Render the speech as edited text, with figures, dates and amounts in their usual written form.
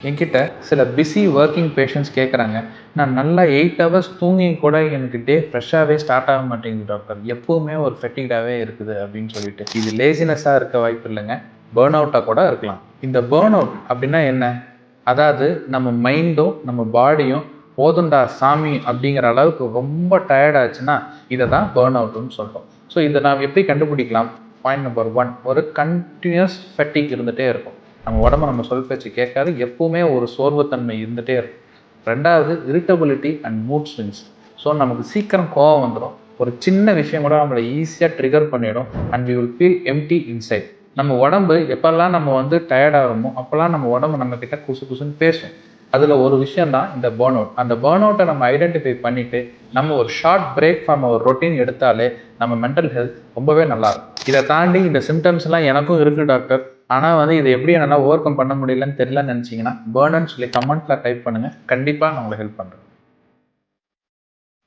என்கிட்ட சில busy working patients கேட்குறாங்க, நான் நல்லா 8 ஹவர்ஸ் தூங்கி கூட எனக்கு டே ஃப்ரெஷ்ஷாகவே ஸ்டார்ட் ஆக மாட்டேங்குது டாக்டர், எப்போவுமே ஒரு ஃபெட்டிக்டாகவே இருக்குது அப்படின்னு சொல்லிட்டு. இது லேசினஸாக இருக்க வாய்ப்பு இல்லைங்க, பேர்ன் அவுட்டாக கூட இருக்கலாம். இந்த பேர்ன் அவுட் அப்படின்னா என்ன? அதாவது நம்ம மைண்டும் நம்ம பாடியும் போதுண்டா சாமி அப்படிங்கிற அளவுக்கு ரொம்ப டயர்டாச்சுன்னா இதை தான் பேர்ன் அவுட்னு சொல்கிறோம். ஸோ இதை நாம் எப்படி கண்டுபிடிக்கலாம்? பாயிண்ட் நம்பர் 1, ஒரு கண்டினியூஸ் ஃபெட்டிக் இருந்துகிட்டே இருக்கும். நம்ம உடம்பு நம்ம சொல் பேச்சு கேட்காது, எப்பவுமே ஒரு சோர்வுத்தன்மை இருந்துகிட்டே இருக்கும். 2வது irritability and mood swings. So நமக்கு சீக்கிரம் கோவம் வந்துடும், ஒரு சின்ன விஷயம் கூட நம்மளை ஈஸியாக ட்ரிகர் பண்ணிடும் and we will feel empty inside. நம்ம உடம்பு எப்போல்லாம் நம்ம டயர்டாகிறோமோ அப்போல்லாம் நம்ம உடம்பு நம்மக்கிட்ட குசு குசுன்னு பேசும். அதில் ஒரு விஷயம் தான் இந்த பேர்ன் அவுட். அந்த பேர்ன் அவுட்டை நம்ம ஐடென்டிஃபை பண்ணிவிட்டு நம்ம ஒரு ஷார்ட் பிரேக் ஃப்ரம் ஒரு ரொட்டீன் எடுத்தாலே நம்ம மென்டல் ஹெல்த் ரொம்பவே நல்லாயிருக்கும். இதை தாண்டி இந்த சிம்டம்ஸ்லாம் எனக்கும் இருக்குது டாக்டர், ஆனால் இதை எப்படி என்னால் ஓவர் கம் பண்ண முடியலன்னு தெரியலன்னு நினச்சிங்கன்னா பேர்ன்னு சொல்லி கமெண்ட்டில் டைப் பண்ணுங்கள், கண்டிப்பாக நான் உங்களுக்கு ஹெல்ப் பண்ணுறேன்.